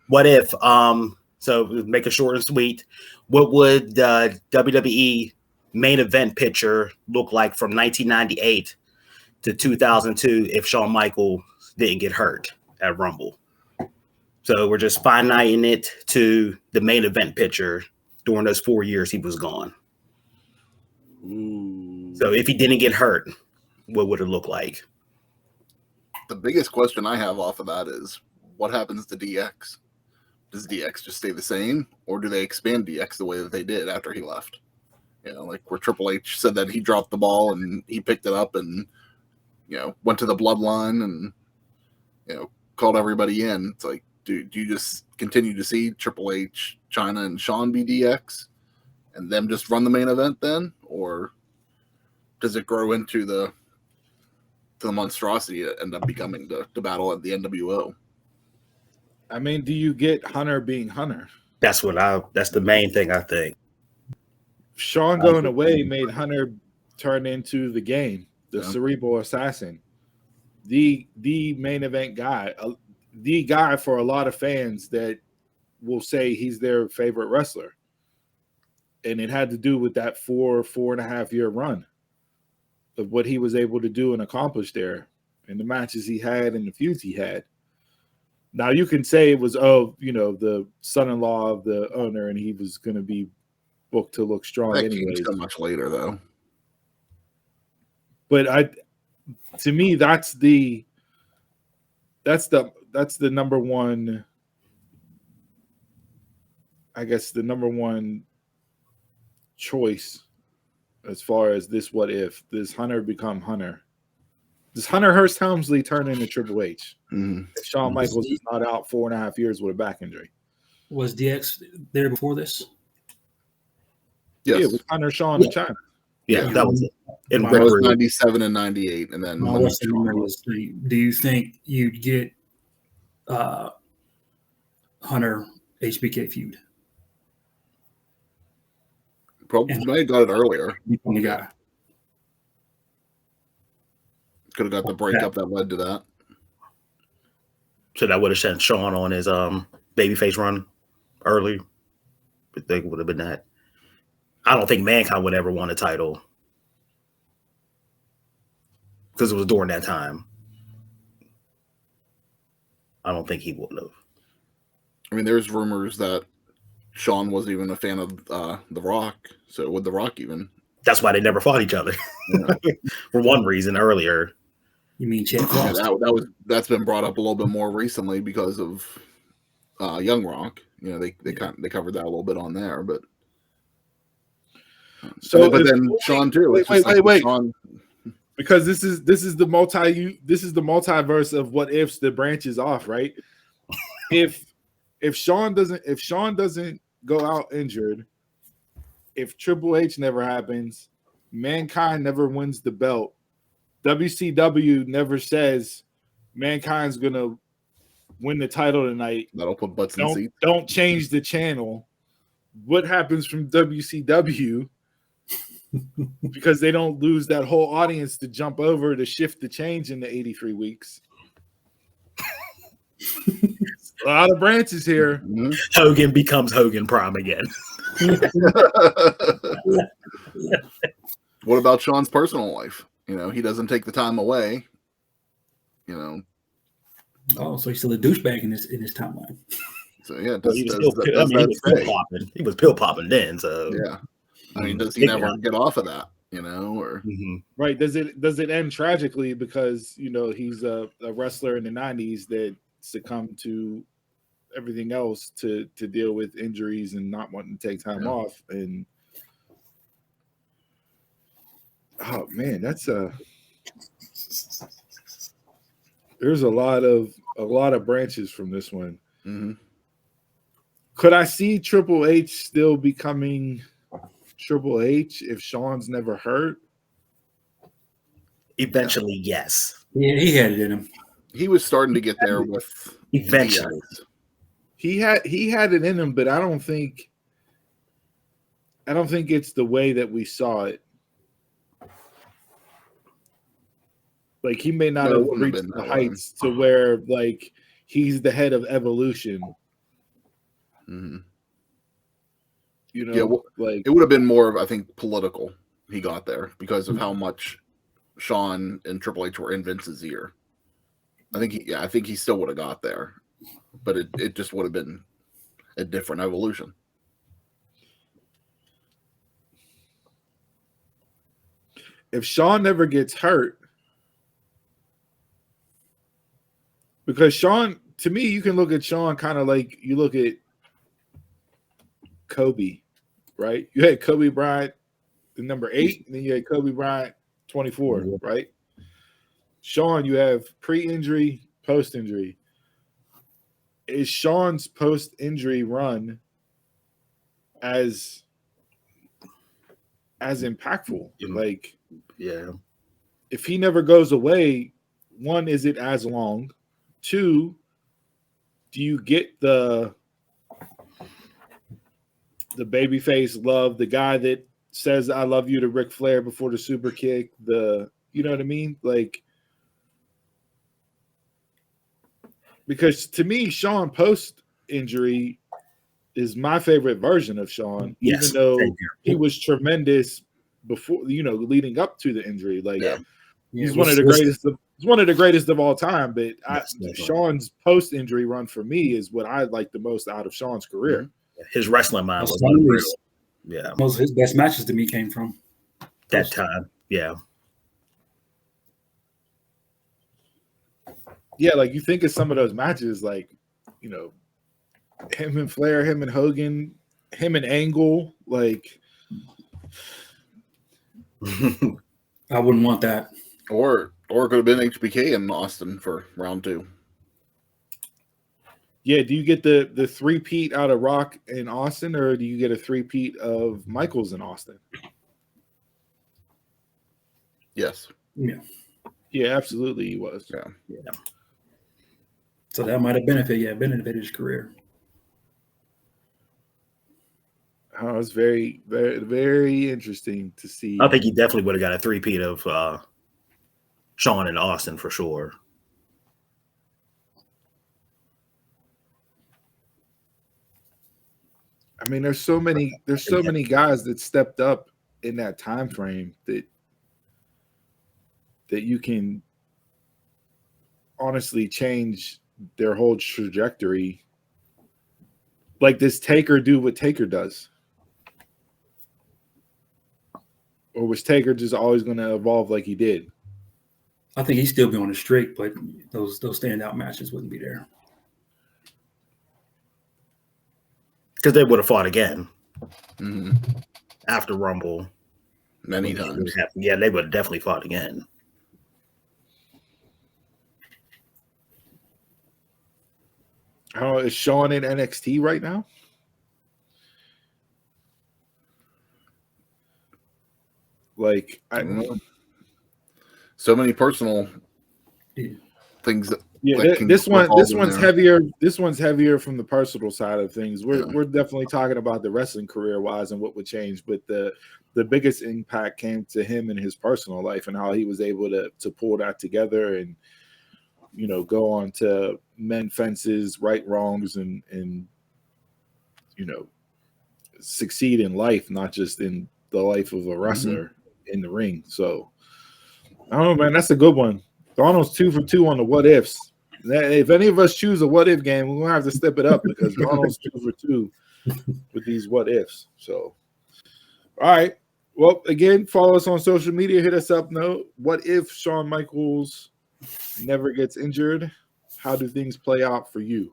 What if, so make it short and sweet, what would the WWE main event picture look like from 1998 to 2002 if Shawn Michaels didn't get hurt at Rumble? So we're just finiting it to the main event picture during those 4 years he was gone. Ooh. So if he didn't get hurt, what would it look like? The biggest question I have off of that is, what happens to DX? Does DX just stay the same, or do they expand DX the way that they did after he left? You know, like where Triple H said that he dropped the ball and he picked it up and, you know, went to the bloodline and, you know, called everybody in. It's like, do you just continue to see Triple H, China, and Shawn be DX and them just run the main event then? Or does it grow into the monstrosity that end up becoming the battle at the NWO? I mean, do you get Hunter being Hunter? That's the main thing I think. Shawn going away made Hunter turn into the game, the cerebral assassin, the main event guy, the guy for a lot of fans that will say he's their favorite wrestler. And it had to do with that 4.5 year run of what he was able to do and accomplish there, and the matches he had and the feuds he had. Now you can say it was, the son-in-law of the owner, and he was going to be booked to look strong anyways. So much later, though. But to me, that's the number one. I guess the number one choice as far as this. What if does Hunter become Hunter? Does Hunter Hearst Helmsley turn into Triple H? Mm-hmm. If Shawn Michaels is not out 4.5 years with a back injury. Was DX there before this? Yes. Yeah, with Hunter, Shawn, and China. Yeah, that was it. It was 97 and 98, and then my Western memory was. Do you think you'd get Hunter HBK feud? Probably might have got it earlier. You got. Could have got the breakup that led to that. So that would have sent Shawn on his babyface run early. I think it would have been that. I don't think Mankind would ever won a title because it was during that time. I don't think he would have. I mean, there's rumors that Shawn wasn't even a fan of The Rock. So would The Rock even? That's why they never fought each other. Yeah. For one reason earlier. You mean Chad Cross? Yeah, that's been brought up a little bit more recently because of Young Rock. You know, they covered that a little bit on there, but but then Shawn too. Wait. Shawn, because this is the multiverse of what ifs the branches off, right? if Shawn doesn't go out injured, if Triple H never happens, Mankind never wins the belt, WCW never says Mankind's gonna win the title tonight. That'll put butts in seats. Don't change the channel. What happens from WCW? Because they don't lose that whole audience to jump over to shift the change in the 83 weeks. A lot of branches here. Mm-hmm. Hogan becomes Hogan Prime again. What about Shawn's personal life? You know, he doesn't take the time away. You know. Oh, so he's still a douchebag in his timeline. So yeah, he was pill popping then. So yeah, I mean, does he never get off of that? You know, or right? Does it end tragically because he's a wrestler in the '90s that succumbed to everything else to deal with injuries and not wanting to take time off? And oh man, there's a lot of branches from this one. Mm-hmm. Could I see Triple H still becoming Triple H if Shawn's never hurt? Eventually, yes. Yeah, he had it in him. He was starting to get there with eventually. He had it in him, but I don't think it's the way that we saw it. Like he may not have reached the heights to where like he's the head of Evolution Mm-hmm. You know, Yeah, well, like it would have been more of, I think, political. He got there because of how much Shawn and Triple H were in Vince's ear. I think he still would have got there, but it just would have been a different evolution. if Shawn never gets hurt, because Shawn, to me, you can look at Shawn kind of like you look at Kobe, right? You had Kobe Bryant, the number 8, and then you had Kobe Bryant, 24, right? Shawn, you have pre-injury, post-injury. Is Shawn's post-injury run as impactful? Like, yeah, if he never goes away, one, is it as long? 2, do you get the babyface love, the guy that says "I love you" to Ric Flair before the super kick? You know what I mean? Like, because to me, Shawn post injury is my favorite version of Shawn, even though he was tremendous before, leading up to the injury. Like, he's one of the greatest. He's one of the greatest of all time. But Shawn's post injury run for me is what I like the most out of Shawn's career. Mm-hmm. His wrestling mind was unreal. Yeah, most of his best matches to me came from that time. Yeah. Yeah, like you think of some of those matches, like, him and Flair, him and Hogan, him and Angle, like. I wouldn't want that. Or it could have been HBK in Austin for round 2. Yeah, do you get the 3-peat out of Rock in Austin, or do you get a 3-peat of Michaels in Austin? Yes. Yeah, absolutely, he was. Yeah. So that might have benefited his career. Oh, it's very, very, very interesting to see. I think he definitely would have got a 3-peat of Shawn and Austin for sure. I mean, there's so many guys that stepped up in that time frame that you can honestly change their whole trajectory. Like, does Taker do what Taker does? Or was Taker just always going to evolve like he did? I think he'd still be on the streak, but those standout matches wouldn't be there. Because they would have fought again Mm-hmm. after Rumble. Many times. Yeah, they would have definitely fought again. How is Shawn in NXT right now? Like, I don't know. So many personal things that. Yeah, this one's heavier. This one's heavier from the personal side of things. We're definitely talking about the wrestling career wise and what would change, but the biggest impact came to him in his personal life and how he was able to pull that together and go on to mend fences, right wrongs, and succeed in life, not just in the life of a wrestler in the ring. So I don't know, man. That's a good one. Donald's 2 for 2 on the what ifs. If any of us choose a what if game, we're gonna have to step it up because Donald's 2 for 2 with these what ifs. So, all right. Well, again, follow us on social media. Hit us up. What if Shawn Michaels never gets injured? How do things play out for you?